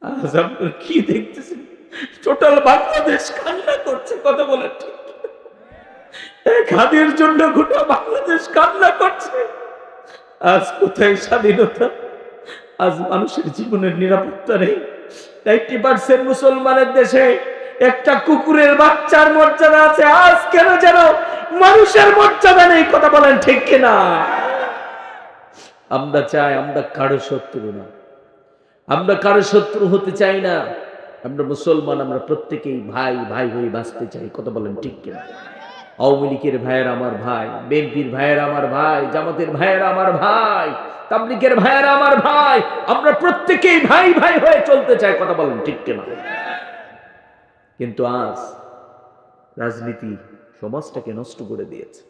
আজ আপনারা কি দেখতেছেন? টোটাল বাংলাদেশ কান্না করছে, কথা বলেন ঠিক? এক হাদির জন্য গোটা বাংলাদেশ কান্না করছে। আজ কোথায় স্বাধীনতা? আজ মানুষের জীবনের নিরাপত্তা নেই। 90% মুসলমানের দেশে একটা কুকুরের বাচ্চার মর্যাদা আছে, আজ কেন যেন মানুষের মর্যাদা নেই, কথা বলেন ঠিক কিনা? আমরা চাই আমরা কারো শত্রু না, আমরা কারো শত্রু হতে চাই না। আমরা মুসলমান, আমরা প্রত্যেকেই ভাই ভাই হয়ে বাঁচতে চাই, কথা বলেন ঠিক কিনা? আওয়ামী লীগের ভাইয়ের আমার ভাই, বিএনপির ভাইয়ের আমার ভাই, জামাতের ভাইয়ের আমার ভাই, তাবলীগের ভাইয়ের আমার ভাই, আমরা প্রত্যেকেই ভাই ভাই হয়ে চলতে চাই, কথা বলেন ঠিক কিনা? কিন্তু আজ রাজনীতি সমাজটাকে নষ্ট করে দিয়েছে।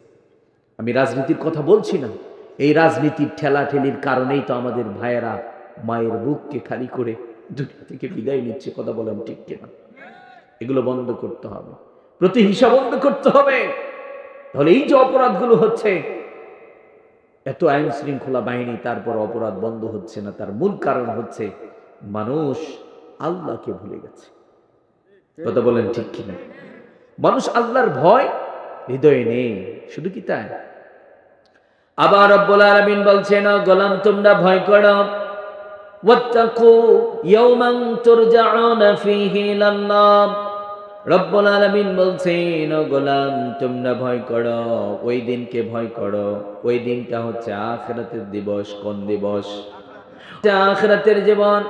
আমি রাজনীতির কথা বলছি না, এই রাজনীতির ঠেলাঠেলির কারণেই তো আমাদের ভাইয়েরা মায়ের বুককে খালি করে দুনিয়া থেকে বিদায় নিচ্ছে, কথা বলেন ঠিক কিনা? এগুলো বন্ধ করতে হবে, প্রতিহিংসা বন্ধ করতে হবে। তাহলে এই যে অপরাধগুলো হচ্ছে, এত আইন শৃঙ্খলা বাহিনী, তারপর অপরাধ বন্ধ হচ্ছে না, তার মূল কারণ হচ্ছে মানুষ আল্লাহকে ভুলে গেছে, কথা বলেন ঠিক কিনা? মানুষ আল্লাহর ভয় হৃদয়ে নেই, শুধু কি তাই? আবার রব্বুল আলামিন বলছেন, ও গোলাম তোমরা ভয় করো, ওয়াত্তাকু ইয়াওমান তুরজাউনা ফীহি ইলাল্লাহ। রব্বুল আলামিন বলছেন, ও গোলাম তোমরা ভয় করো, ওই দিনকে ভয় করো। ওই দিনটা হচ্ছে আখিরাতের দিবস। কোন দিবস? আখিরাতের জীবন।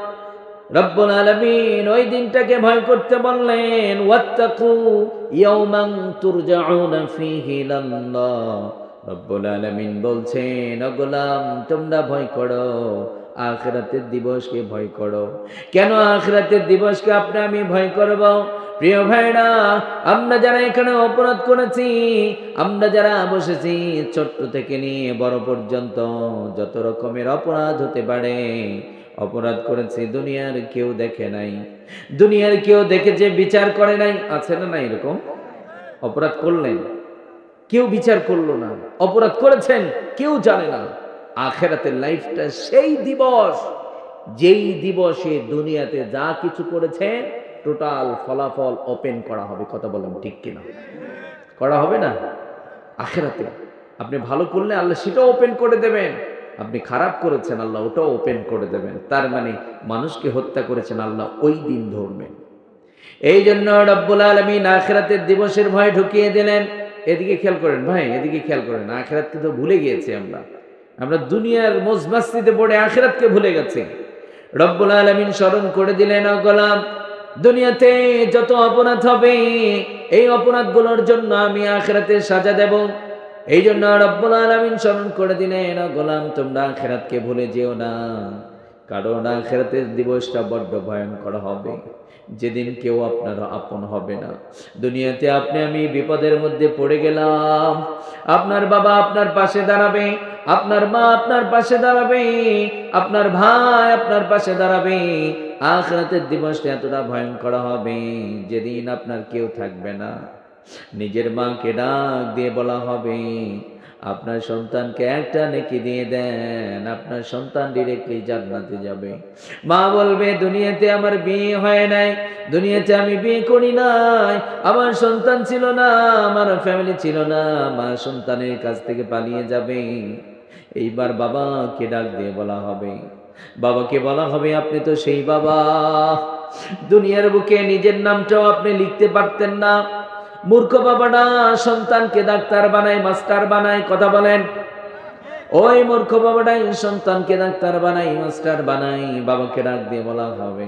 রব্বুল আলামিন ওই দিনটাকে ভয় করতে বললেন, ওয়াত্তাকু ইয়াওমান তুরজাউনা ফীহি ইলাল্লাহ। রব্বুল আলামিন বলছেন, ও গোলাম তোমরা ভয় করো, আখিরাতের দিবসকে ভয় করো। কেন আখিরাতের দিবসকে আপনি আমি ভয় করব? প্রিয় ভাইরা, আমরা যারা এখানে অপরাধ করেছি, আমরা যারা বসেছি, ছোট্ট থেকে নিয়ে বড় পর্যন্ত যত রকমের অপরাধ হতে পারে, অপরাধ করেছি, দুনিয়ার কেউ দেখে নাই, দুনিয়ার কেউ দেখেছে, বিচার করে নাই। আছে না নাই এরকম? অপরাধ করলেন, কেউ বিচার করলো না, অপরাধ করেছেন, কেউ জানে না। আখিরাতের লাইফটা সেই দিবস, যেই দিবসে দুনিয়াতে যা কিছু করেছেন টোটাল ফলাফল ওপেন করা হবে, কথা বলেন ঠিক কিনা? করা হবে না? আখিরাতে আপনি ভালো করলে আল্লাহ সেটাও ওপেন করে দেবেন, আপনি খারাপ করেছেন আল্লাহ ওটাও ওপেন করে দেবেন। তার মানে মানুষকে হত্যা করেছেন আল্লাহ ওই দিন ধরবেন। এই জন্য রব্বুল আলামিন আখিরাতের দিবসের ভয় ঢুকিয়ে দিলেন। এদিকে খেয়াল করেন ভাই, এদিকে খেয়াল করেন, আখিরাতকে তো ভুলে গিয়েছি আমরা। আমরা দুনিয়ার মজমাস্তিতে পড়ে আখিরাতকে ভুলে গেছি। রব্বুল আলামিন স্মরণ করে দিলেন, ও গোলাম দুনিয়াতে যত অপরাধ হবে, এই অপরাধগুলোর জন্য আমি আখিরাতে সাজা দেব। এই জন্য রব্বুল আলামিন স্মরণ করে দিলেন, ও গোলাম তোমরা আখিরাতকে ভুলে যেও না, কারণ আখিরাতের দিবসটা বড্ড ভয়ঙ্কর হবে, যেদিন কেউ আপনার আপন হবে না। দুনিয়াতে আপনি আমি বিপদের মধ্যে পড়ে গেলাম, আপনার বাবা আপনার পাশে দাঁড়াবে, আপনার মা আপনার পাশে দাঁড়াবে, আপনার ভাই আপনার পাশে দাঁড়াবে। আখিরাতের দিবসটা এতটা ভয়ঙ্কর হবে, যেদিন আপনার কেউ থাকবে না। নিজের মাকে ডাক দিয়ে বলা হবে, আপনার সন্তানকে একটা নেকি দিয়ে দেন, আপনার সন্তান ডিরেক্টলি জান্নাতে যাবে। মা বলবে, দুনিয়াতে আমার বিয়ে হয় নাই, দুনিয়াতে আমি বিয়ে করি নাই, আমার সন্তান ছিল না, আমার ফ্যামিলি ছিল না, মা সন্তানের কাছ থেকে পালিয়ে যাবে। এইবার বাবাকে ডাক দিয়ে বলা হবে, বাবাকে বলা হবে, আপনি তো সেই বাবা, দুনিয়ার বুকে নিজের নামটাও আপনি লিখতে পারতেন না। মূর্খ বাবাটা সন্তানকে ডাক্তার বানায়, মাস্টার বানায়, কথা বলেন। ওই মূর্খ বাবাটাই সন্তানকে ডাক্তার বানাই, মাস্টার বানাই। বাবাকে ডাক দিয়ে বলা হবে,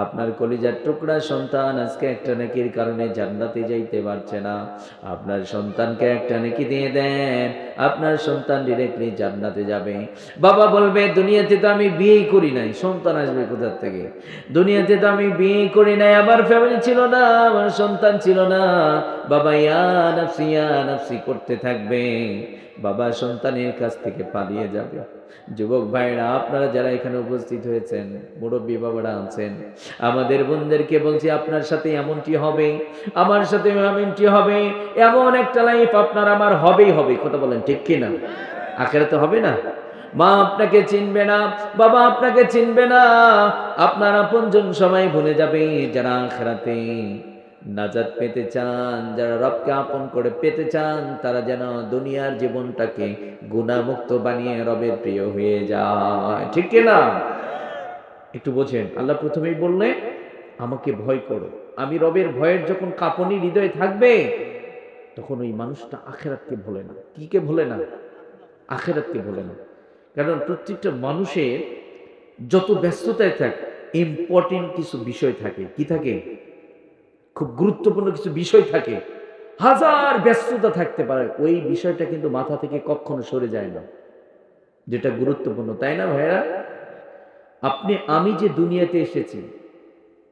আপনার কলিজার টুকরা সন্তান আজকে একটা নেকির কারণে জান্নাতে যাইতে পারছে না, আপনার সন্তানকে একটা নেকি দিয়ে দেন, আপনার সন্তান ডিরেক্টলি জান্নাতে যাবে। বাবা বলবে, দুনিয়াতে তো আমি বিয়েই করি নাই, সন্তান আসবে কোথা থেকে? দুনিয়াতে তো আমি বিয়ে করি নাই, আমার ফ্যামিলি ছিল না, আমার সন্তান ছিল না। বাবা ইয়া নাফসি করতে থাকবে, বাবা সন্তানের কাছ থেকে পালিয়ে যাবে। যুবক ভাইরা, আপনারা যারা এখানে উপস্থিত হয়েছেন, মুরব্বী বাবারা আছেন, আমাদের বোনদেরকে বলছি, আপনার সাথে এমনটি হবে, আমার সাথে এমনটি হবে। এমন একটা লাইফ আপনার আমার হবেই হবে, কথা বলেন ঠিক কিনা? আখেরাতে হবে না? মা আপনাকে চিনবে না, বাবা আপনাকে চিনবে না, আপনার আপনজন সবাই ভুলে যাবে। যারা আখিরাতে নাজাত পেতে চান, যারা রবকে আপন করে পেতে চান, তারা যেন দুনিয়ার জীবনটাকে গুনাহমুক্ত বানিয়ে রবের প্রিয় হয়ে যায়। ঠিক কি না? একটু বোঝেন, আল্লাহ প্রথমেই বললেন আমাকে ভয় করো। আমি রবের ভয়ের যখন কাঁপনি হৃদয়ে থাকবে, তখন ওই মানুষটা আখিরাতকে ভোলে না। কি কে ভোলে না? আখিরাতকে ভোলে না। কারণ প্রত্যেকটা মানুষের যত ব্যস্ততায় থাকে, ইম্পর্টেন্ট কিছু বিষয় থাকে। কি থাকে? খুব গুরুত্বপূর্ণ কিছু বিষয় থাকে। হাজার ব্যস্ততা থাকতে পারে, ওই বিষয়টা কিন্তু মাথা থেকে কখনো সরে যায় না, যেটা গুরুত্বপূর্ণ। তাই না ভাইরা? আমি যে দুনিয়াতে এসেছি,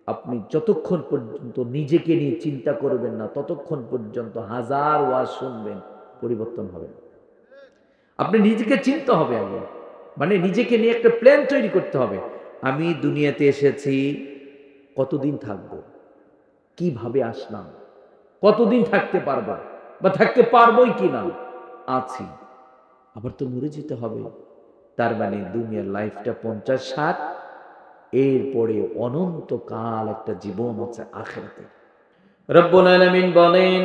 আপনি যতক্ষণ পর্যন্ত নিজেকে নিয়ে চিন্তা করবেন না, ততক্ষণ পর্যন্ত হাজার ওয়াজ শুনবেন, পরিবর্তন হবে না। আপনি নিজেকে চিনতে হবে আগে, মানে নিজেকে নিয়ে একটা প্ল্যান তৈরি করতে হবে। আমি দুনিয়াতে এসেছি, কতদিন থাকবো, কিভাবে আসলাম, কতদিন থাকতে পারবো বা থাকতে পারবোই কিনা, আছি, আবার তো মরে যেতে হবে। তার মানে দুনিয়ার লাইফটা 50-60, এরপরে অনন্তকাল একটা জীবন আছে আখিরাতে। রব্বুল আলামিন বলেন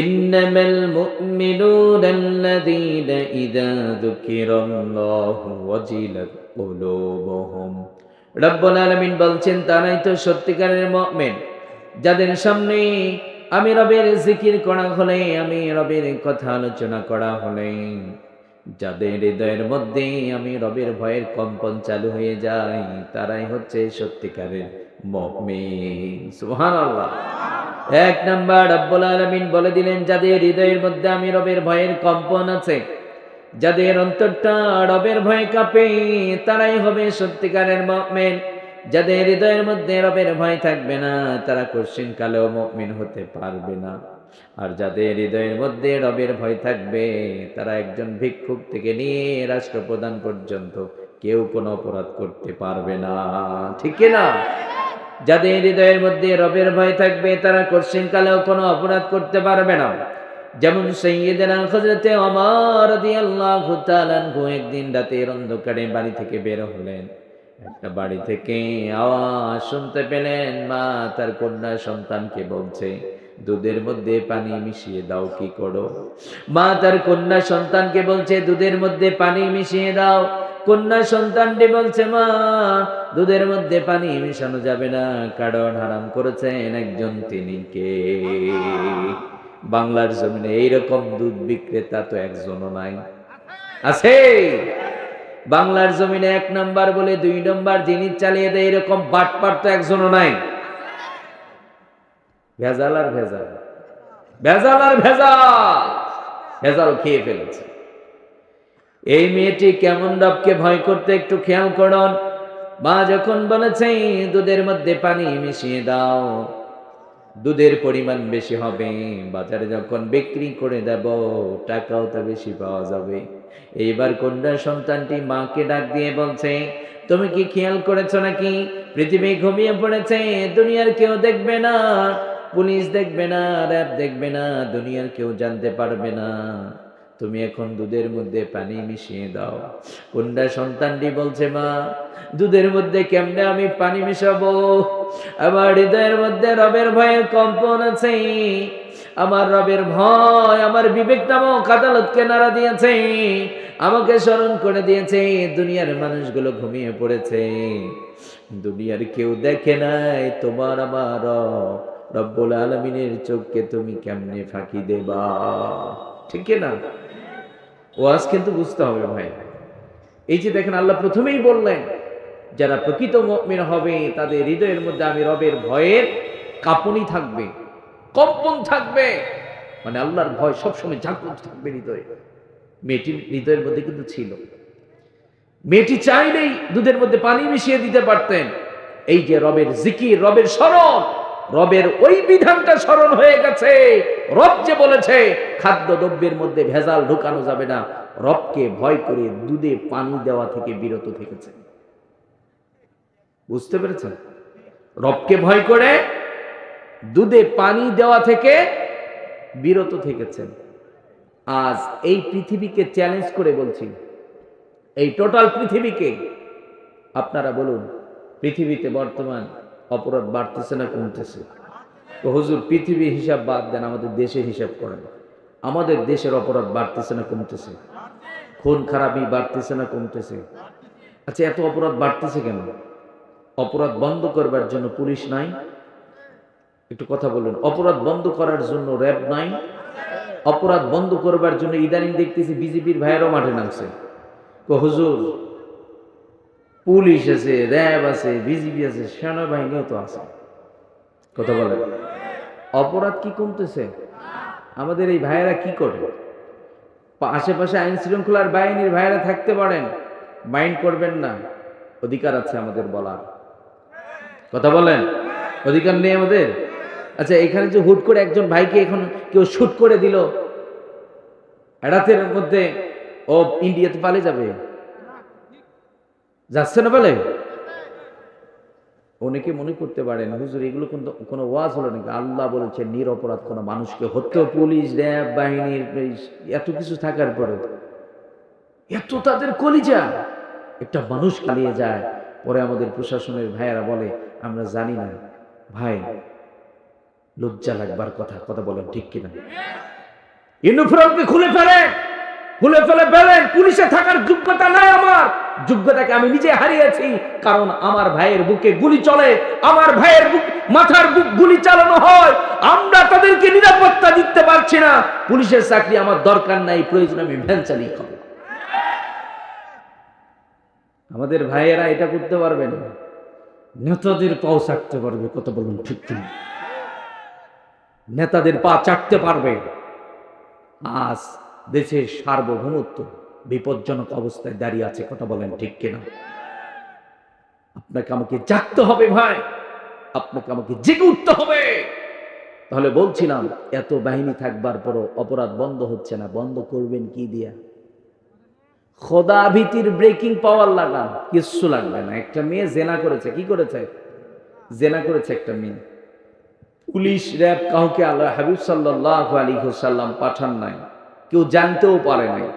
ইন্নামাল মুমিনুনা আল্লাযীনা ইযা যুকিরাল্লাহু ওয়াজিলাত কুলুবুহুম। রব্বুল আলামিন বলছেন তারাই তো সত্যিকারের মুমিন, যাদের সামনে আমি রবের জিকির করা হলে, আমি রবের কথা আলোচনা করা হলে, যাদের হৃদয়ের মধ্যে আমি রবের ভয়ের কম্পন চালু হয়ে যায়, তারাই হচ্ছে সত্যিকারের মুমিন। সুবহানাল্লাহ। এক নাম্বার রব্বুল আলামিন বলে দিলেন, যাদের হৃদয়ের মধ্যে আমি রবের ভয়ের কম্পন আছে, যাদের অন্তরটা রবের ভয়ে কাঁপে, তারাই হবে সত্যিকারের মুমিন। যাদের হৃদয়ের মধ্যে রবের ভয় থাকবে না, তারা কোশ্চিন কালেও মুমিন হতে পারবে না। আর যাদের হৃদয়ের মধ্যে রবের ভয় থাকবে, তারা একজন ভিক্ষুক থেকে নিয়ে রাষ্ট্রপ্রধান পর্যন্ত কেউ কোনো অপরাধ করতে পারবে না। ঠিক কি না? যাদের হৃদয়ের মধ্যে রবের ভয় থাকবে, তারা কোশ্চিন কালেও কোনো অপরাধ করতে পারবে না। যেমন সাইয়্যিদনা হযরতে ওমর রাদিয়াল্লাহু তাআলা আনহু একদিন রাতের অন্ধকারে বাড়ি থেকে বের হলেন। একটা বাড়ি থেকে আওয়াজ শুনতে পেলেন, মা তার কন্যা সন্তানকে বলছে, দুধের মধ্যে পানি মিশিয়ে দাও। কি করো? মা তার কন্যা সন্তানকে বলছে, দুধের মধ্যে পানি মিশিয়ে দাও। কন্যা সন্তানটি বলছে, মা দুধের মধ্যে পানি মিশানো যাবে না, কারণ হারাম করেছেন একজন, তিনি কে? বাংলার জমিনে এইরকম দুধ বিক্রেতা তো একজনও নাই। আছে? বাংলার জমিনে 1 নাম্বার বলে 2 নাম্বার জিনিস চালিয়ে দেয় এরকম বাটপার তো একজনও নাই। ভেজাল আর ভেজাল, ভেজাল আর ভেজাল, ভেজাল খেয়ে ফেলেছে। এই মেয়েটি কেমন রবকে ভয় করতে একটু খেয়াল করুন। মা যখন বলেছে দুধের মধ্যে পানি মিশিয়ে দাও, দুধের পরিমাণ বেশি হবে, বাজারে যখন বিক্রি করে দেব টাকাও তো বেশি পাওয়া যাবে। এইবার কন্যা সন্তানটি মাকে ডাক দিয়ে বলছে, তুমি কি খেয়াল করেছো নাকি পৃথিবী ঘুমিয়ে পড়েছে, দুনিয়ার কেউ দেখবে না, পুলিশ দেখবে না, র‍্যাব দেখবে না, দুনিয়ার কেউ জানতে পারবে না, তুমি এখন দুধের মধ্যে পানি মিশিয়ে দাও। কন্যা সন্তানটি বলছে, মা দুধের মধ্যে কেমনে আমি পানি মিশাবো? আমার হৃদয়ের মধ্যে রবের ভয়ের কম্পন আছে। আমার রবের ভয় আমার বিবেক নামক আদালতকে নাড়া দিয়েছে, আমাকে স্মরণ করে দিয়েছে দুনিয়ার মানুষগুলো ঘুমিয়ে পড়েছে, দুনিয়ার কেউ দেখে নাই, তোমার আমার রব্বুল আলামিনের চোখকে তুমি কেমনে ফাঁকি দেবা? ঠিক না? ওয়াজ কিন্তু বুঝতে হবে ভাই। এই যে দেখেন, আল্লাহ প্রথমেই বললেন যারা প্রকৃত মুমিন হবে, তাদের হৃদয়ের মধ্যে আমি রবের ভয়ের কাঁপুনি থাকবে, কম্পন থাকবে, মানে আল্লাহর ভয় সবসময় জাগ্রত থাকবে হৃদয়ে। মেয়েটির হৃদয়ের মধ্যে কিন্তু ছিল। মেয়েটি চাইলেই দুধের মধ্যে পানি মিশিয়ে দিতে পারতেন। এই যে রবের জিকির, রবের স্মরণ, রবের ওই বিধানটা স্মরণ হয়ে গেছে। রব যে বলেছে খাদ্য দ্রব্যের মধ্যে ভেজাল ঢুকানো যাবে না, রবকে ভয় করে দুধে পানি দেওয়া থেকে বিরত থেকেছে। বুঝতে পেরেছেন? রবকে ভয় করে দুধে পানি দেওয়া থেকে বিরত থেকেছেন। আজ এই পৃথিবীকে চ্যালেঞ্জ করে বলছি, এই টোটাল পৃথিবীকে আপনারা বলুন, পৃথিবীতে বর্তমান অপরাধ বাড়তেছে না কমতেছে? তো হুজুর পৃথিবীর হিসাব বাদ দেন, আমাদের দেশের হিসাব করেন। আমাদের দেশের অপরাধ বাড়তেছে না কমতেছে? খুন খারাপি বাড়তেছে না কমতেছে? আচ্ছা, এত অপরাধ বাড়তেছে কেন? অপরাধ বন্ধ করবার জন্য পুলিশ নাই? একটু কথা বলুন। অপরাধ বন্ধ করার জন্য র্যাব নাই? অপরাধ বন্ধ করবার জন্য ইদানিং দেখতেছি বিজেপির ভাইয়েরও মাঠে নামছে। হুজুর পুলিশ আছে, র্যাব আছে, বিজিবি আছে, সেনাবাহিনীও তো আছে। কথা বলেন, অপরাধ কি কমতেছে? আমাদের এই ভাইয়েরা কি করে? আশেপাশে আইন শৃঙ্খলার বাহিনীর ভাইয়েরা থাকতে পারেন, মাইন্ড করবেন না, অধিকার আছে আমাদের বলার। কথা বলেন, অধিকার নেই আমাদের? আচ্ছা, এখানে যে হুট করে একজন ভাইকে এখন কেউ শুট করে দিল, রাতের মধ্যে ও ইন্ডিয়াতে পালিয়ে যাবে, যাচ্ছে না বলে? অনেকে মনে করতে পারেন হুজুর এগুলো কিন্তু কোনো ওয়াজ হলো নাকি? আল্লাহ বলেছেন নিরপরাধ কোনো মানুষকে হত্যা, পুলিশ র্যাব বাহিনীর এত কিছু থাকার পরে এত তাদের কলিজা, একটা মানুষ পালিয়ে যায়, পরে আমাদের প্রশাসনের ভাইয়েরা বলে আমরা জানি না। ভাই, লজ্জা লাগবার কথা। কথা বলেন ঠিক কিনা? ইউনিফর্মকে খুলে ফেলে বলেন পুলিশে থাকার যোগ্যতা নাই আমার। যোগ্যতাকে আমি নিজে হারিয়েছি, কারণ আমার ভাইয়ের বুকে গুলি চলে, আমার ভাইয়ের মাথার বুক গুলি চালানো হয়, আমরা তাদেরকে নিরাপত্তা দিতে পারছি না। পুলিশের চাকরি আমার দরকার নাই, প্রয়োজন আমি ভ্যান চালিয়ে খাবো। আমাদের ভাইয়েরা এটা করতে পারবে না, নেতাদের পাও চাটতে পারবে। কথা বলুন ঠিক কিনা? নেতাদের পা চাটতে পারবে। আজ দেশের সার্বভৌমত্ব বিপজ্জনক অবস্থায় দাঁড়িয়ে আছে। কথা বলেন ঠিক কিনা? আপনাকে আমাকে জাগতে হবে ভাই, আপনাকে আমাকে জেগে উঠতে হবে। তাহলে বলছিলাম, এত বাহিনী থাকবার পরও অপরাধ বন্ধ হচ্ছে না। বন্ধ করবেন কি দিয়া? খোদা ভীতির ব্রেকিং পাওয়ার লাগান, কিচ্ছু লাগবে না। একটা মেয়ে জেনা করেছে, কি করেছে? জেনা করেছে একটা মেয়ে। পুলিশ র্যাব কাউকে আল্লাহ হাবিব সাল্লাল্লাহু আলাইহি ওয়াসাল্লাম পাঠান নাই, কেউ জানতেও পারে নাই।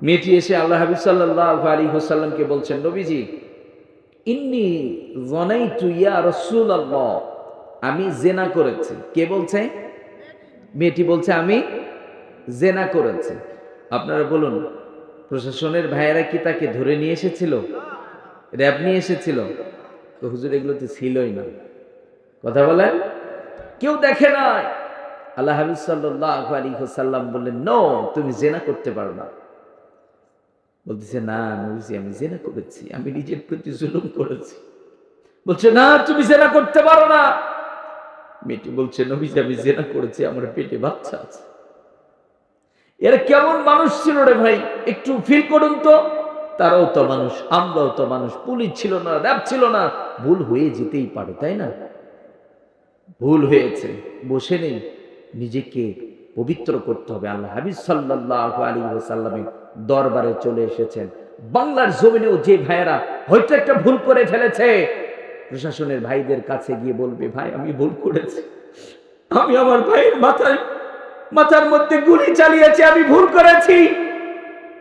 মেয়েটি এসে আল্লাহ হাবিব সাল্লাল্লাহু আলাইহি ওয়াসাল্লামকে বলছেন, নবীজি ইন্নী যানাইতু ইয়া রাসূলুল্লাহ, আমি জেনা করেছি। কে বলছে? মেয়েটি বলছে আমি জেনা করেছি। আপনারা বলুন, প্রশাসনের ভাইয়েরা কি তাকে ধরে নিয়ে এসেছিল? র্যাব নিয়ে এসেছিল? তো হুজুর এগুলো তো ছিলই না। কথা বলেন, কেউ দেখে নাই। আল্লাহ হাবিব সাল্লাল্লাহু আলাইহি ওয়াসাল্লাম বললেন, নো, তুমি জেনা করতে পারো না। বলতেছে, না নবীজি আমি জেনা করেছি, আমি নিজের প্রতি জুলুম করেছি। বলছে, না তুমি জেনা করতে পারো না। মেয়েটি বলছে, নবীজি আমি জেনা করেছি, আমার পেটে বাচ্চা আছে। এরা কেমন মানুষ ছিল রে ভাই, একটু ফিল করুন তো। তারাও তো মানুষ, আমরাও তো মানুষ। পুলিশ ছিল না, র্যাব ছিল না, ভুল হয়ে যেতেই পারে, তাই না? ভুল হয়েছে, বসে নেই, নিজেকে পবিত্র করতে হবে। আল্লাহ হাবিব সাল্লাল্লাহু আলাইহি ওয়াসাল্লামের দরবারে চলে এসেছেন। বাংলার জমিনেও যে ভাইয়েরা হয়তো একটা ভুল করে ফেলেছে, প্রশাসনের ভাইদের কাছে গিয়ে বলবে, ভাই আমি ভুল করেছি, আমি আমার ভাইয়ের মাথার মধ্যে গুলি চালিয়েছি, আমি ভুল করেছি,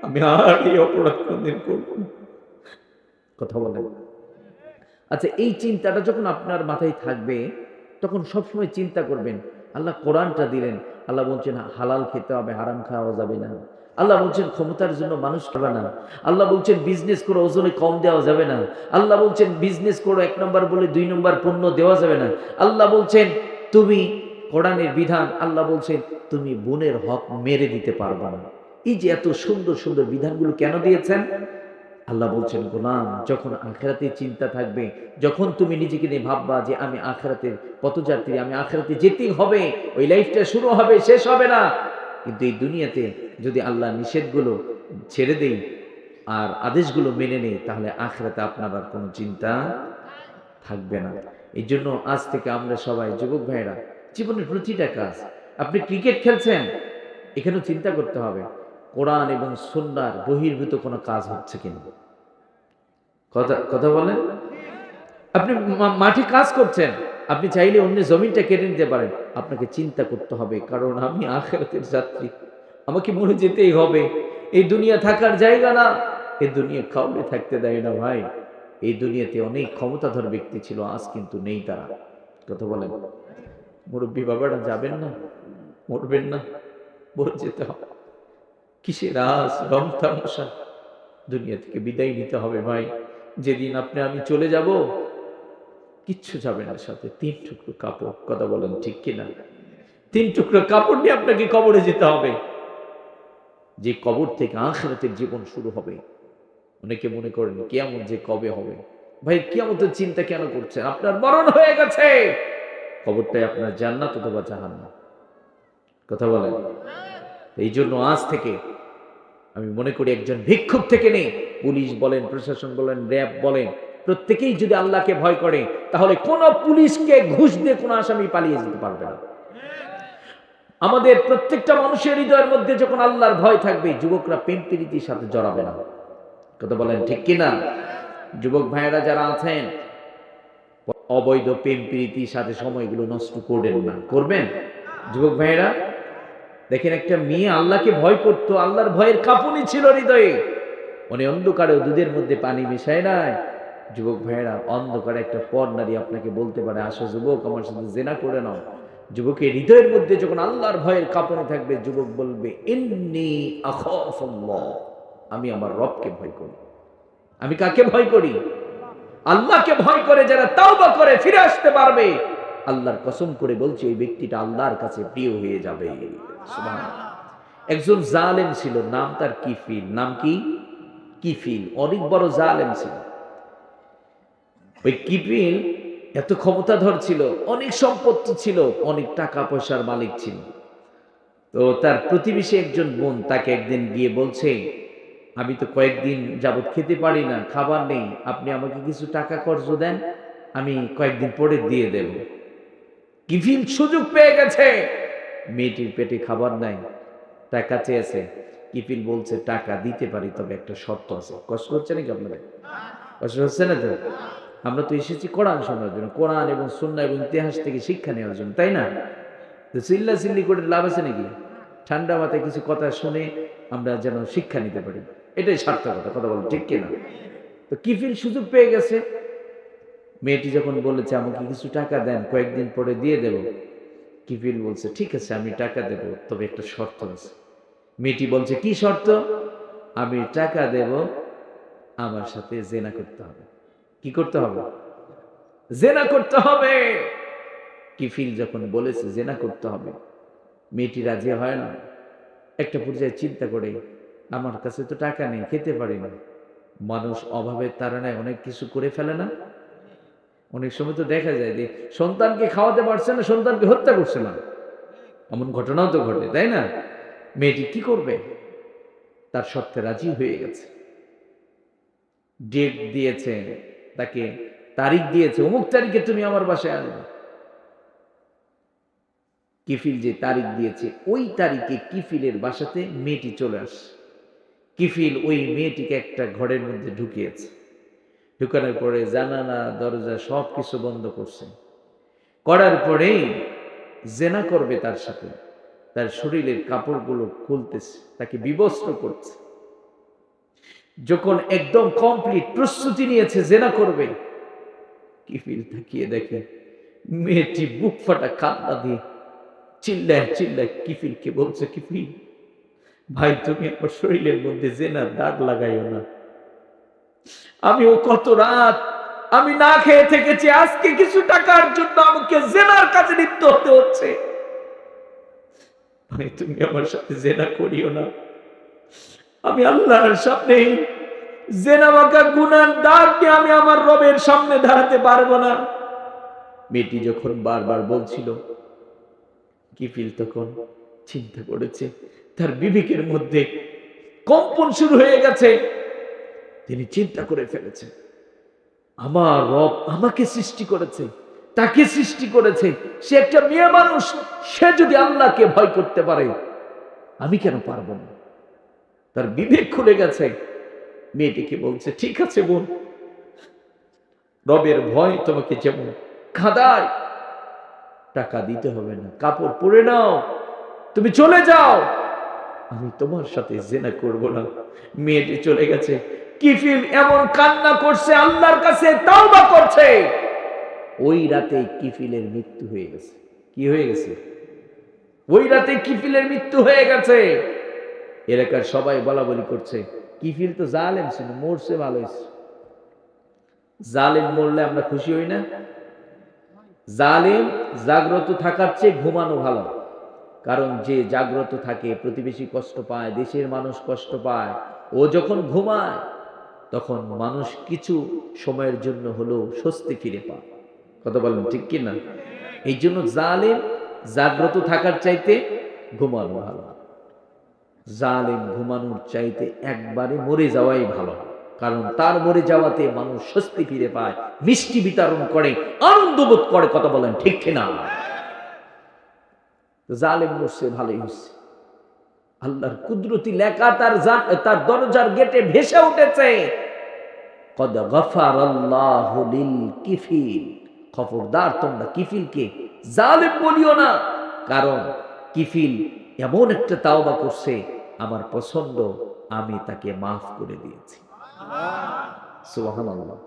আমি আর এই অপরাধ কোনদিন করব না। কথা বলেন। আচ্ছা, এই চিন্তাটা যখন আপনার মাথায় থাকবে, তখন সবসময় চিন্তা করবেন, আল্লাহ কোরআনটা দিলেন, আল্লাহ বলছেন হালাল খেতে হবে, হারাম খাওয়া যাবে না। আল্লাহ বলছেন ক্ষমতার জন্য মানুষ খাবে না। আল্লাহ বলছেন বিজনেস করে ওজনে কম দেওয়া যাবে না। আল্লাহ বলছেন বিজনেস করো 1 নম্বর বলে 2 নম্বর পণ্য দেওয়া যাবে না। আল্লাহ বলছেন তুমি, কোরআনের বিধান, আল্লাহ বলছেন তুমি বোনের হক মেরে দিতে পারবে না। এই যে এত সুন্দর সুন্দর বিধানগুলো কেন দিয়েছেন? আল্লাহ বলছেন, গোলাম যখন আখিরাতের চিন্তা থাকবে, যখন তুমি নিজেকে নিয়ে ভাববা যে আমি আখিরাতের পথযাত্রী, আমি আখিরাতে যেতেই হবে, ওই লাইফটা শুরু হবে, শেষ হবে না। কিন্তু এই দুনিয়াতে যদি আল্লাহ নিষেধগুলো ছেড়ে দেই আর আদেশগুলো মেনে নেই, তাহলে আখিরাতে আপনার আর কোনো চিন্তা থাকবে না। এই জন্য আজ থেকে আমরা সবাই যুবক ভাইয়েরা, জীবনের প্রতিটা কাজ, আপনি ক্রিকেট খেলছেন, এখানেও চিন্তা করতে হবে কোরআন এবং সুন্নাহর বহির্ভূত কোনো কাজ হচ্ছে কিনা। কথা বলেন। আপনি মাঠে কাজ করছেন, আপনি চাইলে অন্য জমিনটা কেটে নিতে পারেন, আপনাকে চিন্তা করতে হবে, কারণ আমি আখিরাতের যাত্রী, আমাকে মরে যেতেই হবে, এই দুনিয়া থাকার জায়গা না। এ দুনিয়া কাউকে থাকতে দেয় না ভাই। এই দুনিয়াতে অনেক ক্ষমতাধর ব্যক্তি ছিল, আজ কিন্তু নেই তারা। কথা বলেন, মুরব্বী বাবারা যাবেন না, মরবেন না, বলে যেতে হবে। কিসের আজ রং তামাশা, দুনিয়া থেকে বিদায় নিতে হবে ভাই। যেদিন আপনি আমি চলে যাব, কিচ্ছু যাবে না সাথে, 3 টুকরো কাপড়। কথা বলেন ঠিক কিনা? 3 টুকরো কাপড় নিয়ে আপনাকে কবরে যেতে হবে, যে কবর থেকে আখিরাতের জীবন শুরু হবে। অনেকে মনে করেন কিয়ামত যে কবে হবে। ভাই কিয়ামতের চিন্তা কেন করছেন? আপনার মরণ হয়ে গেছে, কবরটাই আপনার জান্নাত অথবা জাহান্নাম। কথা বলেন। এই জন্য আজ থেকে আমি মনে করি একজন ভিক্ষুক থেকে নেই, পুলিশ বলেন, প্রশাসন বলেন, র্যাব বলেন, প্রত্যেকেই যদি আল্লাহকে ভয় করে, তাহলে কোন পুলিশকে ঘুষ দিয়ে কোন আসামি পালিয়ে যেতে পারবে না। আমাদের প্রত্যেকটা মানুষের হৃদয়ের মধ্যে যখন আল্লাহর ভয় থাকবে, যুবকরা প্রেম প্রীতির সাথে জড়াবে না। কথা বলেন ঠিক কিনা? যুবক ভাইয়েরা যারা আছেন, অবৈধ প্রেম প্রীতির সাথে সময়গুলো নষ্ট করবেন না। করবেন? যুবক ভাইয়েরা দেখেন, একটা মেয়ে আল্লাহকে ভয় করতো, আল্লাহর ভয়ের কাঁপুনি ছিল হৃদয়ে, উনি অন্ধকারে দুধের মধ্যে পানি মিশায় নাই। যুবক ভাইয়েরা, অন্ধকারে একটা পর নারী আপনাকে বলতে পারে, আসো যুবক আমার সাথে জেনা করে নাও। যুবকের হৃদয়ের মধ্যে যখন আল্লাহর ভয়ের কাঁপুনি থাকবে, যুবক বলবে, ইন্নী আখাফুল্লাহ, আমি আমার রবকে ভয় করি। আমি কাকে ভয় করি? আল্লাহকে ভয় করে যারা তাওবা করে ফিরে আসতে পারবে, আল্লাহর কসম করে বলছি, ওই ব্যক্তিটা আল্লাহর কাছে প্রিয় হয়ে যাবে। সুবহানাল্লাহ। একজন জালেম ছিল, নাম তার কিফিল। নাম কি? কিফিল। অনেক বড় জালেম ছিল। ওই কিফিল এত ক্ষমতাধর ছিল, অনেক সম্পত্তি ছিল, অনেক টাকা পয়সার মালিক ছিল। তো তার প্রতিবেশী একজন বোন তাকে একদিন গিয়ে বলছে, আমি তো কয়েকদিন যাবত খেতে পারি না, খাবার নেই, আপনি আমাকে কিছু টাকা কর্জ দেন, আমি কয়েকদিন পরে দিয়ে দেব। কিফিল সুযোগ পেয়ে গেছে, মেয়েটির পেটে খাবার নাই, টাকা চেয়েছে। কিফিল বলছে, টাকা দিতে পারি, তবে একটা শর্ত আছে। কষ্ট হচ্ছে নাকি আপনাদের? কষ্ট হচ্ছে না তো? আমরা তো এসেছি কোরআন শোনার জন্য, কোরআন এবং সুন্নাহ এবং ইতিহাস থেকে শিক্ষা নেওয়ার জন্য, তাই না? তো চিল্লা চিল্লি করে লাভ আছে নাকি? ঠান্ডা মাথায় কিছু কথা শুনে আমরা যেন শিক্ষা নিতে পারি, এটাই সার্থকতা। কথা বলো ঠিক কিনা? তো কিফিল সুযোগ পেয়ে গেছে। মেয়েটি যখন বলেছে, আমাকে কিছু টাকা দেন, কয়েকদিন পরে দিয়ে দেব, কিফিল বলছে, ঠিক আছে আমি টাকা দেব, তবে একটা শর্ত আছে। মেয়েটি বলছে, কি শর্ত? আমি টাকা দেব, আমার সাথে জেনা করতে হবে। কি করতে হবে? জেনা করতে হবে। কিফিল যখন বলেছে জেনা করতে হবে, মেয়েটি রাজি হয় না। একটা পর্যায়ে চিন্তা করে, আমার কাছে তো টাকা নেই, খেতে পারি না। মানুষ অভাবের তাড়নায় অনেক কিছু করে ফেলে না? অনেক সময় তো দেখা যায় যে সন্তানকে খাওয়াতে পারছে না, সন্তানকে হত্যা করছে না, এমন ঘটনাও তো ঘটে, তাই না? মেয়েটি কি করবে? তার শর্তে রাজি হয়ে গেছে। ডেট দিয়েছে, তাকে তারিখ দিয়েছে, অমুক তারিখে তুমি আমার বাসায় আসবে। কিফিল যে তারিখ দিয়েছে, ওই তারিখে কিফিলের বাসাতে মেয়েটি চলে আসে। কিফিল ওই মেয়েটিকে একটা ঘরের মধ্যে ঢুকিয়েছে। ঢুকানোর পরে জানালা দরজা সব কিছু বন্ধ করছে। করার পরেই জেনা করবে তার সাথে, তার শরীরের কাপড়গুলো খুলতেছে, তাকে বিবস্ত্র করছে। যখন একদম কমপ্লিট প্রস্তুতি নিয়েছে জেনা করবে, কিফিল তাকিয়ে দেখে মেয়েটি বুক ফাটা কান্না দিয়ে চিল্লায় চিল্লায় কিফিলকে বলছে, কিফিল ভাই, তুমি আমার শরীরের মধ্যে জেনার দাগ লাগাইও না। আমিও কত রাত আমি না খেয়ে থেকেছি, আজকে কিছু টাকার জন্য আমাকে জেনার কাজে লিপ্ত হতে হচ্ছে। ভাই তুমি আমার সাথে জেনা করিও না, আমি আল্লাহর সামনে জেনা মাখা গুনার দাগ নিয়ে আমি আমার রবের সামনে দাঁড়াতে পারবো না। মেয়েটি যখন বারবার বলছিল, কিফিল তখন চিন্তা করেছে, তার বিবেকের মধ্যে কম্পন শুরু হয়ে গেছে। তিনি চিন্তা করে ফেলেছেন, আমার রব আমাকে সৃষ্টি করেছে, তাকে সৃষ্টি করেছে, সে একটা মেয়ে মানুষ, সে যদি আল্লাহকে ভয় করতে পারে, আমি কেন পারবো না? তার বিবেক খুলে গেছে। মেয়েটিকে বলছে, ঠিক আছে বোন, রবের ভয় তোমাকে যেমন কাঁদায়, টাকা দিতে হবে না, কাপড় পরে নাও, তুমি চলে যাও, আমি তোমার সাথে জেনা করব না। মেয়েটি চলে গেছে। কিফিল এমন কান্না করছে, আল্লাহর কাছে তাওবা করছে। ওই রাতে কিফিলের মৃত্যু হয়ে গেছে। কি হয়ে গেছে? ওই রাতে কিফিলের মৃত্যু হয়ে গেছে। এলাকার সবাই বলা বলি করছে, কিফিল তো জালেম ছিল, মরছে ভালো হয়েছে। জালেম মরলে আমরা খুশি হই না? জালেম জাগ্রত থাকার চেয়ে ঘুমানো ভালো। কারণ যে জাগ্রত থাকে প্রতিবেশী কষ্ট পায়, দেশের মানুষ কষ্ট পায়। ও যখন ঘুমায় তখন মানুষ কিছু সময়ের জন্য হলেও স্বস্তি ফিরে পায়। কথা বলেন ঠিক কিনা? এই জন্য জালেম জাগ্রত থাকার চাইতে ঘুমানো ভালো। জালেম ঘুমানোর চাইতে একবারে মরে যাওয়াই ভালো। কারণ তার মরে যাওয়াতে মানুষ স্বস্তি ফিরে পায়, মিষ্টি বিতরণ করে, আনন্দ বোধ করে। কথা বলেন ঠিক কিনা? জালেম মরছে, ভালোই হচ্ছে। আল্লাহর কুদরতি লেখা তার দরজার গেটে ভেসে উঠেছে, কদ গফারাল্লাহু লিল কিফিল। খবরদার তোমরা কিফিলকে জালেম বলিও না, কারণ কিফিল এমন একটা তাওবা করছে, আমার পছন্দ, আমি তাকে মাফ করে দিয়েছি। সুবহানাল্লাহ।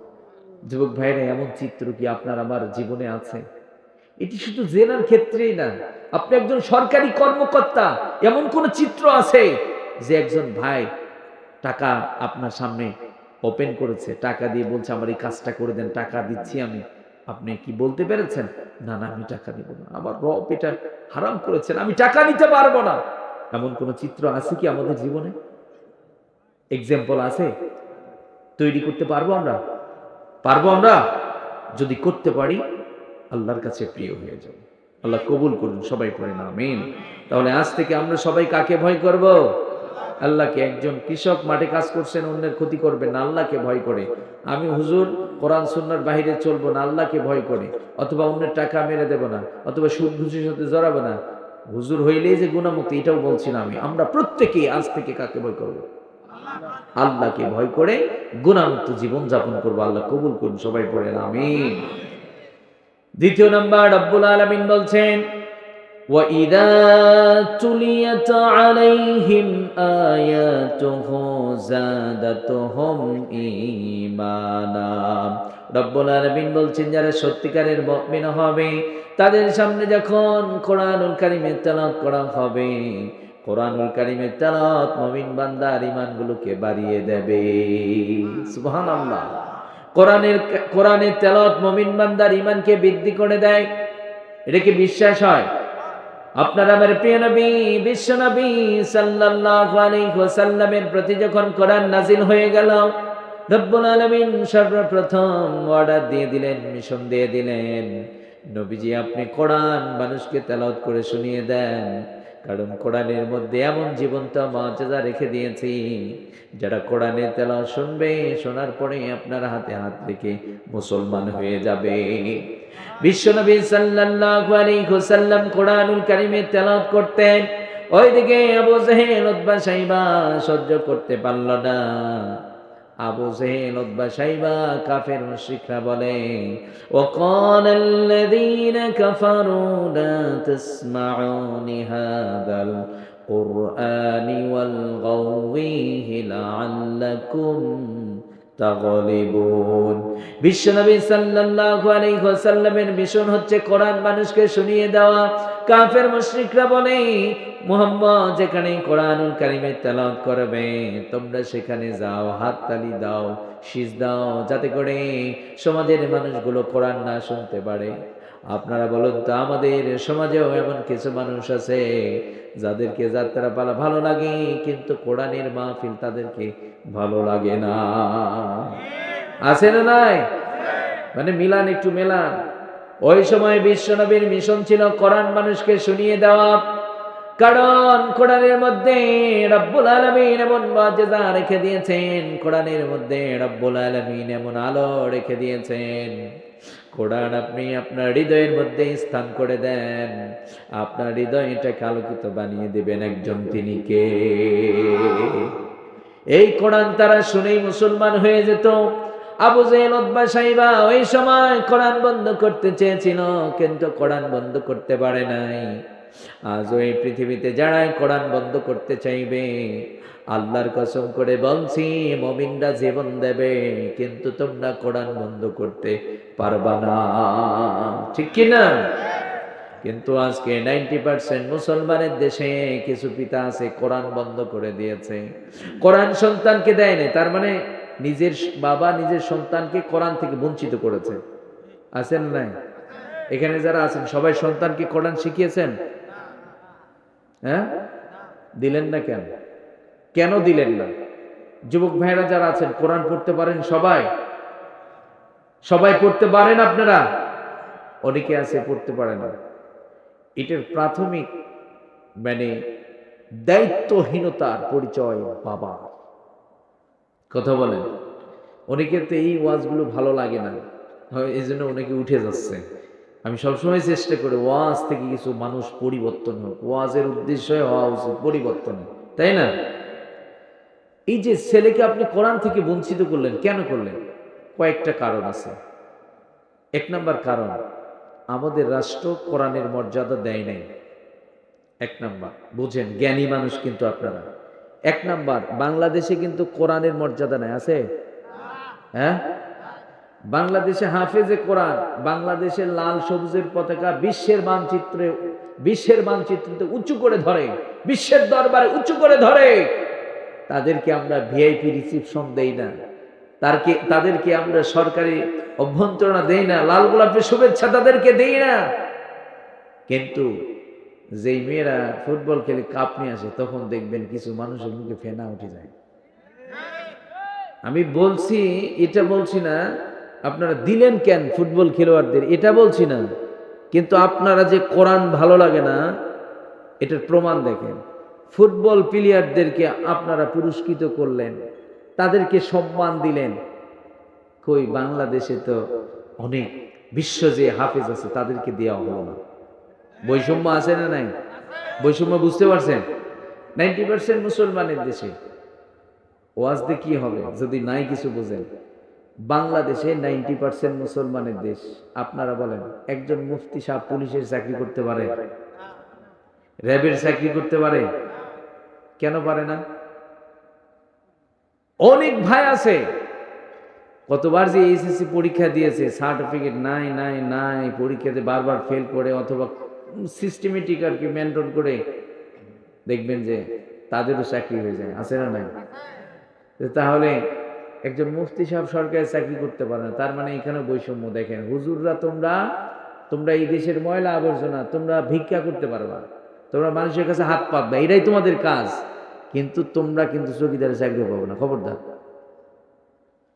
যুবক ভাইরা, এমন চিত্র কি আপনার আমার জীবনে আছে? এটি শুধু জেনার ক্ষেত্রেই না, আপনি একজন সরকারি কর্মকর্তা, এমন কোন চিত্র আছে যে একজন ভাই টাকা আপনার সামনে ওপেন করেছে, টাকা দিয়ে বলছে আমার এই কাজটা করে দেন, টাকা দিচ্ছি আমি। আপনি কি বলতে পেরেছেন, না না আমি টাকা দিব না, আমার রব এটা হারাম করেছেন, আমি টাকা নিতে পারবো না? এমন কোন চিত্র আছে কি আমাদের জীবনে? এক্সাম্পল আছে? তৈরি করতে পারবো আমরা? পারবো আমরা? যদি করতে পারি, আল্লাহর কাছে প্রিয় হয়ে যাবে। আল্লাহ কবুল করুন, সবাই পড়েন আমিন। তাহলে আজ থেকে আমরা সবাই কাকে ভয় করব? আল্লাহকে। একজন কৃষক মাঠে কাজ করছেন, অন্যের ক্ষতি করবেন না, আল্লাহকে ভয় করে। আমি হুজুর কোরআন সুন্নাহর বাইরে চলবো না, আল্লাহকে ভয় করে। অথবা অন্যের টাকা মেরে দেব না, অথবা সুদ ঘুষের সাথে জড়াবো না। হুজুর হইলেই যে গুনাহমুক্ত, এটাও বলছি না আমি। আমরা প্রত্যেকেই আজ থেকে কাকে ভয় করব? আল্লাহকে ভয় করে গুনাহমুক্ত জীবন যাপন করবো। আল্লাহ কবুল করুন, সবাই পড়েন আমিন। দ্বিতীয় নাম্বার, রব্বুল আলামিন বলছেন, وَإِذَا تُلِيَتْ عَلَيْهِمْ آيَاتُهُ زَادَتْهُمْ ঈমানা। রব্বুল আলামিন বলছেন, যারা সত্যিকারের মুমিন হবে, তাদের সামনে যখন কোরআনুল কারীমের তেলাওয়াত করা হবে, কোরআনুল কারীমের তেলাওয়াত মুমিন বান্দার ঈমানগুলোকে বাড়িয়ে দেবে। সুবহানাল্লাহ। কোরআনের তেলাওয়াত মুমিন বান্দার ঈমানকে বৃদ্ধি করে দেয়। এটা কি বিশ্বাস হয়? আপনার আমার প্রিয় নবী বিশ্ব নবী সাল্লাল্লাহু আলাইহি ওয়াসাল্লামের প্রতি যখন কোরআন নাজিল হয়ে গেল, রব্বুল আলামিন সর্বপ্রথম অর্ডার দিয়ে দিলেন, মিশন দিয়ে দিলেন, নবীজি আপনি কোরআন মানুষকে তেলাওয়াত করে শুনিয়ে দেন। কারণ কোরআনের মধ্যে এমন জীবন্ত মুআজিজা রেখে দিয়েছি, যারা কোরআনের তেলাওয়াত শুনবে, শোনার পরে আপনার হাতে হাত রেখে মুসলমান হয়ে যাবে। বিশ্বনবী সাল্লাল্লাহু আলাইহি ওয়াসাল্লাম কোরআনুল কারীমের তেলাওয়াত করতেন, ওইদিকে আবু জেহেল উতবা সাইবা সহ্য করতে পারল না। আবু জেহেল উতবা সাইবা কাফের মুশরিকরা বলে, ওয়াকালাল্লাযীনা কাফারু লা তাসমাউ লিহাযাল কুরআনি ওয়ালগাউ ফীহি লাআল্লাকুম তাগলিবুন। বিশ্বনবী সাল্লাল্লাহু আলাইহি ওয়াসাল্লামের মিশন হচ্ছে কোরআন মানুষকে শুনিয়ে দেওয়া। কাফের মুশরিকরা বলে, মুহাম্মদ যেখানে কোরআনুল কারীমের তেলাওয়াত করবে, তোমরা সেখানে যাও, হাততালি দাও, সিজদাও, যাতে করে সমাজের মানুষগুলো কোরআন না শুনতে পারে। আপনারা বলুন তো, আমাদের সমাজেও এমন কিছু মানুষ আছে যাদেরকে যাত্রাপালা ভালো লাগে, কিন্তু কোরআনের মাহফিল তাদেরকে ভালো লাগে না। আছে না নাই? মানে মিলান, একটু মেলান। ওই সময় বিশ্বনবীর মিশন ছিল কোরআন মানুষকে শুনিয়ে দেওয়া। কারণ কোরআনের মধ্যে রব্বুল আলামিন এমন মুআজিজা রেখে দিয়েছেন, কোরআনের মধ্যে রব্বুল আলামিন এমন আলো রেখে দিয়েছেন। কোরআন আপনি আপনার হৃদয়ের মধ্যে স্থান করে দেন, আপনার হৃদয়টাকে আলোকিত বানিয়ে দিবেন একজন, তিনি কে? এই কোরআন তারা শুনেই মুসলমান হয়ে যেত। আবু জেহেল উতবা সাইবা ওই সময় কোরআন বন্ধ করতে চেয়েছিল, কিন্তু কোরআন বন্ধ করতে পারে নাই। আজ ওই পৃথিবীতে যারাই কোরআন বন্ধ করতে চাইবে, আল্লাহর কসম করে বলছি মুমিনরা জীবন দেবে, কিন্তু তোমরা কোরআন বন্ধ করতে পারবা না। ঠিক কি না? কিন্তু আজকে 90% মুসলমানের দেশে কিছু পিতা আছে কোরআন বন্ধ করে দিয়েছে, কোরআন সন্তানকে দেয় না, তার মানে নিজের বাবা নিজের সন্তানকে কোরআন থেকে বঞ্চিত করেছে। আছেন নাই? এখানে যারা আছেন সবাই সন্তানকে কোরআন শিখিয়েছেন? হ্যাঁ, দিলেন না কেন? কেন দিলেন না? যুবক ভাইরা যারা আছেন কোরআন পড়তে পারেন? সবাই সবাই পড়তে পারেন? আপনারা অনেকে আছে পড়তে পারে না। এটার প্রাথমিক মানে দায়িত্বহীনতার পরিচয় বাবা। কথা বলেন। অনেকের তো এই ওয়াজগুলো ভালো লাগে না, এই জন্য অনেকে উঠে যাচ্ছে। আমি সবসময় চেষ্টা করি ওয়াজ থেকে কিছু মানুষ পরিবর্তন হোক, ওয়াজের উদ্দেশ্য হওয়া উচিত পরিবর্তন, তাই না? এই যে ছেলেকে আপনি কোরআন থেকে বঞ্চিত করলেন, কেন করলেন? কয়েকটা কারণ আছে। এক নাম্বার কারণ, আমাদের রাষ্ট্র কোরআনের মর্যাদা দেয় নাই। এক নাম্বার, বুঝেন, জ্ঞানী মানুষ কিন্তু আপনারা। এক নাম্বার, বাংলাদেশে কিন্তু কোরআনের মর্যাদা নাই, আছে? হ্যাঁ, বাংলাদেশে হাফেজে কোরআন, বাংলাদেশের লাল সবুজের পতাকা বিশ্বের মানচিত্রতে উঁচু করে ধরে, বিশ্বের দরবারে উঁচু করে ধরে। তাদেরকে আমরা ভিআইপি রিসিপশন দেই না, তাদেরকে আমরা সরকারি অভ্যন্তরণা দেই না, লাল গোলাপের শুভেচ্ছা তাদেরকে দেই না। কিন্তু যেই মেয়েরা ফুটবল খেলে কাপ নিয়ে আসে, তখন দেখবেন কিছু মানুষের মুখে ফেনা উঠে যায়। আমি বলছি, এটা বলছি না আপনারা দিলেন কেন ফুটবল খেলোয়াড়দের, এটা বলছি না, কিন্তু আপনারা যে কোরআন ভালো লাগে না এটার প্রমাণ দেখেন। ফুটবল প্লেয়ারদেরকে আপনারা পুরস্কৃত করলেন, তাদেরকে সম্মান দিলেন, কই বাংলাদেশে তো অনেক বিশ্ব যে হাফেজ আছে তাদেরকে দেওয়া হলো না। বৈষম্য আছে না নাই? বৈষম্য বুঝতে পারছেন? 90% মুসলমানের দেশে ওয়াজ দিয়ে কি হবে যদি নাই কিছু বোঝেন? বাংলাদেশে 90% মুসলমানের দেশ। আপনারা বলেন, একজন মুফতি সাহেব পুলিশের চাকরি করতে পারে? র্যাবের চাকরি করতে পারে? কেন পারে না? অনেক ভাই আছে কতবার যে এইচএসসি পরীক্ষা দিয়েছে, সার্টিফিকেট নাই নাই নাই, পরীক্ষাতে বারবার ফেল করে অথবা সিস্টেমেটিক আর কি মেনটেন করে, দেখবেন যে তাদেরও চাকরি হয়ে যায়, আছে না নাই? তাহলে একজন মুফতি সাহেব সরকারি চাকরি করতে পারে না, তার মানে এখানে বৈষম্য দেখেন। হুজুররা তোমরা এই দেশের ময়লা আবর্জনা, তোমরা ভিক্ষা করতে পারবা, তোমরা মানুষের কাছে হাত পাতবা, এটাই তোমাদের কাজ, কিন্তু তোমরা কিন্তু চৌকিদারের চাকরি পাবো না, খবরদার।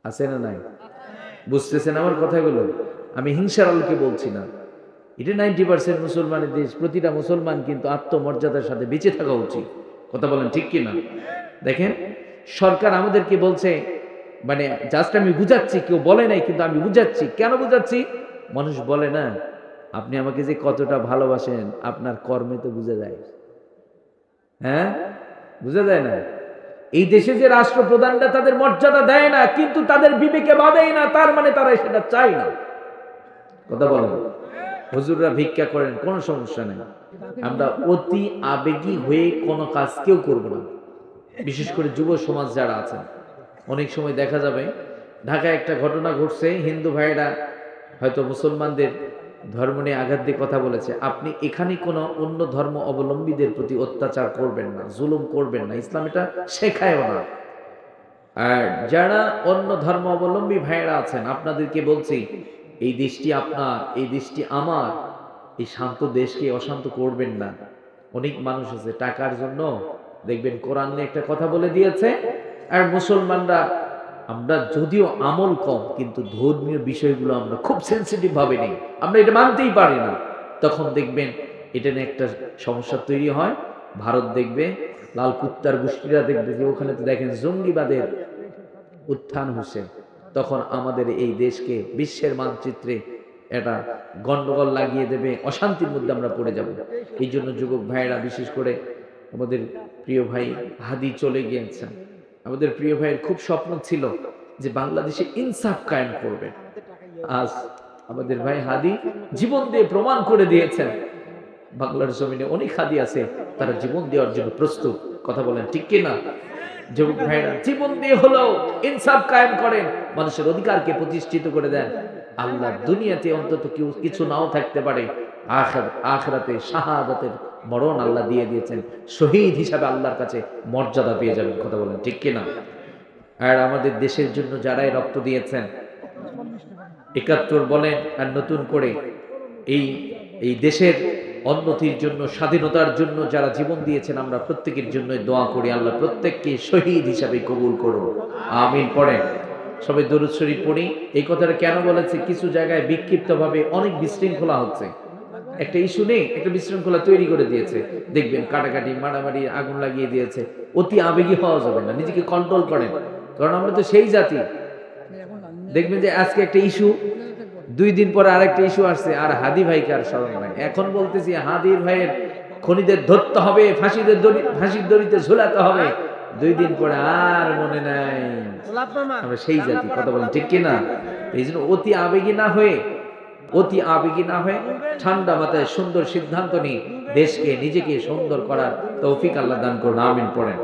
আছে না নাই? বুঝতেছেন আমার কথাগুলো? আমি হিংসার আলোকে বলছি না। এটা 90% মুসলমানের দেশ, প্রতিটা মুসলমান কিন্তু আত্মমর্যাদার সাথে বেঁচে থাকা উচিত। কথা বলেন ঠিক কিনা? দেখেন, সরকার আমাদেরকে বলছে, মানে জাস্ট আমি বুঝাচ্ছি, কেউ বলে নাই কিন্তু আমি বুঝাচ্ছি। কেন বুঝাচ্ছি? মানুষ বলে না, আপনি আমাকে যে কতটা ভালোবাসেন আপনার কর্মে তো বোঝা যায়। হ্যাঁ, বোঝা যায় না? এই দেশে যে রাষ্ট্রপ্রধানরা তাদের মর্যাদা দেয় না, কিন্তু তাদের বিবেকে বাঁধেই না, তার মানে তারা সেটা চায় না। কথা বলেন। হুজুররা ভিক্ষা করেন, কোনো সমস্যা নেই, আমরা অতি আবেগী হয়ে কোনো কাজ কেউ করব না। বিশেষ করে যুব সমাজ যারা আছেন, অনেক সময় দেখা যাবে ঢাকায় একটা ঘটনা ঘটছে, হিন্দু ভাইরা হয়তো মুসলমানদের ধর্ম নিয়ে আঘাত দিয়ে কথা বলেছে, আপনি এখানে কোনো অন্য ধর্ম অবলম্বীদের প্রতি অত্যাচার করবেন না, জুলুম করবেন না, ইসলাম এটা শেখায়ও না। আর যারা অন্য ধর্ম অবলম্বী ভাইরা আছেন, আপনাদেরকে বলছি, এই দেশটি আপনার, এই দেশটি আমার, এই শান্ত দেশকে অশান্ত করবেন না। অনেক মানুষ আছে টাকার জন্য, দেখবেন কোরআন নিয়ে একটা কথা বলে দিয়েছে, আর মুসলমানরা আমরা যদিও আমল কম, কিন্তু ধর্মীয় বিষয়গুলো আমরা খুব সেন্সিটিভ ভাবে নেই, আমরা এটা মানতেই পারি না। তখন দেখবেন এটা নিয়ে একটা সমস্যা তৈরি হয়। ভারত দেখবে, লাল কুত্তার গোষ্ঠীরা দেখবে যে ওখানে তো দেখেন জঙ্গিবাদের উত্থান হচ্ছে, তখন আমাদের এই দেশকে বিশ্বের মানচিত্রে এটা গন্ডগোল লাগিয়ে দেবে, অশান্তির মধ্যে আমরা পড়ে যাব। এই জন্য যুবক ভাইয়েরা, বিশেষ করে আমাদের প্রিয় ভাই হাদি চলে গিয়েছেন, আমাদের প্রিয় ভাইয়ের খুব স্বপ্ন ছিল যে বাংলাদেশে ইনসাফ কায়েম করবে। আজ আমাদের ভাই হাদি জীবন দিয়ে প্রমাণ করে দিয়েছেন বাংলার জমিনে অনেক হাদি আছে, তারা জীবন দেওয়ার জন্য প্রস্তুত। কথা বলেন ঠিক কিনা? যুবক ভাইরা জীবন দিয়ে হলেও ইনসাফ কায়েম করেন, মানুষের অধিকারকে প্রতিষ্ঠিত করে দেন। আল্লাহ দুনিয়াতে অন্তত কিছু নাও থাকতে পারে, আখিরাতে শাহাদাতের মরণ আল্লাহ দিয়ে দিয়েছেন, শহীদ হিসাবে আল্লাহর কাছে মর্যাদা পেয়ে যাবেন। কথা বলেন ঠিক কিনা? আর আমাদের দেশের জন্য যারাই রক্ত দিয়েছেন, ৭১ বলেন আর নতুন করে এই এই দেশের উন্নতির জন্য, স্বাধীনতার জন্য যারা জীবন দিয়েছেন, আমরা প্রত্যেকের জন্য দোয়া করি, আল্লাহ প্রত্যেককে শহীদ হিসাবে কবুল করুন, আমিন। পড়েন সবাই দরুদ শরীফ পড়ি। এই কথাটা কেন বলেছে? কিছু জায়গায় বিক্ষিপ্তভাবে অনেক বিশৃঙ্খলা হচ্ছে, একটা ইস্যু নেই, একটা বিশৃঙ্খলা তৈরি করে দিয়েছে, দেখবেন কাটাকাটি মারামারি আগুন লাগিয়ে দিয়েছে। অতি আবেগী হওয়া যাবে না, নিজেকে কন্ট্রোল করেন, কারণ আমরা তো সেই জাতি। দেখবেন যে আজকে একটা ইস্যু, 2 দিন পরে আরেকটা ইস্যু আসছে, আর হাদি ভাইকে আর স্মরণ নাই। এখন বলতেছি হাদির ভাইয়ের খনিদের ধরতে হবে, ফাঁসির দড়িতে ঝুলাতে হবে, 2 দিন পরে আর মনে নাই। আমরা সেই জাতি। কথা বলেন ঠিক কিনা? এই জন্য অতি আবেগী না হয়ে ঠান্ডা মাথায় সুন্দর সিদ্ধান্ত নিয়ে দেশকে, নিজেকে সুন্দর করার তৌফিক আল্লাহ দান করুন, আমিন। পড়েন।